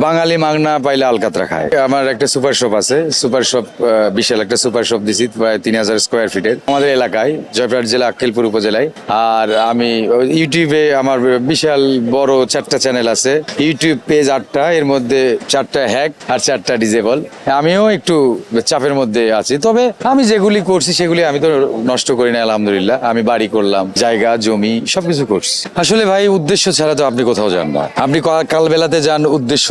বাঙালি মাংনা পাইলে আলকাতরা খায়। আমার একটা সুপার শপ আছে, সুপার শপ বিশাল একটা সুপার শপ দিছি, প্রায় 3000 স্কোয়ার ফিটের আমাদের এলাকায়, জয়পুরহাট জেলা আক্কেলপুর উপজেলায়। আর আমি ইউটিউবে আমার বিশাল বড় 4টা চ্যানেল আছে, ইউটিউব পেজ 8টা, এর মধ্যে 4টা হ্যাক আর 4টা ডিজেবল। আমিও একটু চাপের মধ্যে আছি, তবে আমি যেগুলি করছি সেগুলি আমি তো নষ্ট করি না, আলহামদুলিল্লাহ। আমি বাড়ি করলাম, জায়গা জমি সবকিছু করছি। আসলে ভাই উদ্দেশ্য ছাড়া তো আপনি কোথাও যান না। আপনি কালবেলাতে যান উদ্দেশ্য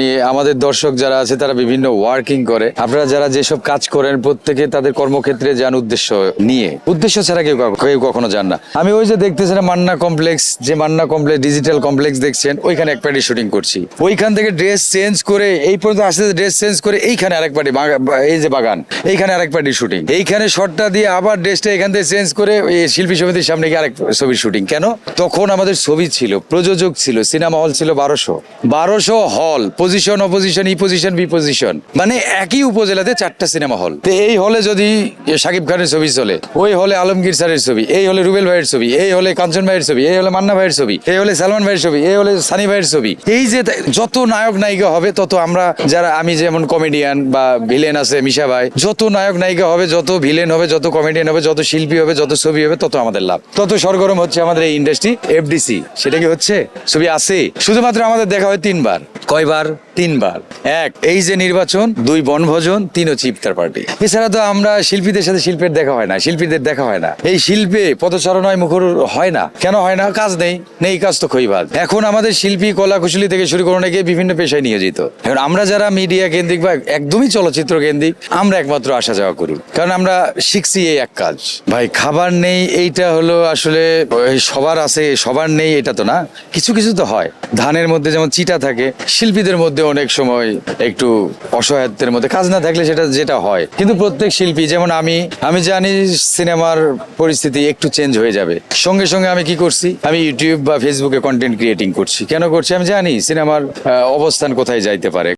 নিয়ে। আমাদের দর্শক যারা আছে তারা বিভিন্ন ওয়ার্কিং করে, আপনারা যারা যেসব কাজ করেন প্রত্যেকে তাদের কর্মক্ষেত্রে যান উদ্দেশ্য নিয়ে। উদ্দেশ্য ছাড়া কেউ কখনো যান না। আমি ওই যে দেখতেছেন মান্না কমপ্লেক্স, যে মান্না কমপ্লেক্স ডিজিটাল কমপ্লেক্স দেখছেন, ওইখানে এক পার্টি শুটিং করছি। ওইখান থেকে ড্রেস চেঞ্জ করে এই পর্যন্ত আসতে ড্রেস চেঞ্জ করে এইখানে আরেক পার্টি, এই যে বাগান, এইখানে আরেক পার্টি শুটিং। এইখানে শর্টটা দিয়ে আবার ড্রেসটা এখান থেকে চেঞ্জ করে শিল্পী সমিতির সামনে গিয়ে আরেক ছবির শুটিং। কেন? তখন আমাদের ছবি ছিল, প্রযোজক ছিল, সিনেমা হল ছিল 1200 হল, পজিশন অপোজিশন, ই পজিশন বি পজিশন, মানে একই উপজেলাতে 4টা সিনেমা হল। তো এই হলে যদি শাকিব খানের ছবি চলে, ওই হলে আলমগীর স্যারের ছবি, এই হলে রুবেল ভাইয়ের ছবি, এই হলে কাঞ্চন ভাইয়ের ছবি, এই হলে মান্না ভাইয়ের ছবি, এই হলে সালমান ভাইয়ের ছবি, এই হলে সানি ভাইয়ের ছবি। এই যে যত নায়ক নায়িকা হবে তত আমরা যারা, আমি যেমন কমেডিয়ান বা ভিলেন আছে মিশা ভাই, যত নায়ক নায়িকা হবে, যত ভিলেন হবে, যত কমেডিয়ান হবে, যত শিল্পী হবে, যত ছবি হবে, তত আমাদের লাভ, তত সরগরম হচ্ছে আমাদের এই ইন্ডাস্ট্রি। এফডিসি সেটা কি হচ্ছে? ছবি আছে, শুধুমাত্র আমাদের দেখা হয় 3বার। কয়বার? 3বার। এক, এই যে নির্বাচন, 2 বনভোজন, 3 হচ্ছে ইফতার পার্টি। এছাড়া তো আমরা শিল্পীদের সাথে শিল্পের দেখা হয় না, শিল্পীদের দেখা হয় না। এই শিল্পে পদচারণায় মুখর হয় না। কেন হয় না? কাজ নেই কাজ তো খইবাজ। এখন আমাদের শিল্পী কলা কুশলী থেকে শুরু করে অনেকে বিভিন্ন পেশায় নিয়োজিত। এখন আমরা যারা মিডিয়া কেন্দ্রিক বা একদমই চলচ্চিত্র কেন্দ্রিক, আমরা একমাত্র আসা যাওয়া করি, কারণ আমরা শিখছি এই এক কাজ। ভাই খাবার নেই এইটা হলো আসলে সবার আছে, সবার নেই এটা তো না, কিছু কিছু তো হয়। ধানের মধ্যে যেমন চিটা থাকে, শিল্পীদের মধ্যে অনেক সময় একটু অসহায়ত্বের মধ্যে কাজ না থাকলে সেটা যেটা হয়। কিন্তু প্রত্যেক শিল্পী, যেমন আমি জানি সিনেমার পরিস্থিতি একটু চেঞ্জ হয়ে যাবে, সঙ্গে সঙ্গে আমি কি করছি, আমি ইউটিউব বা ফেসবুকে কন্টেন্ট ক্রিয়েটিং করছি। কেন করছি? আমি জানি সিনেমার অবস্থান কোথায় যাইতে পারে,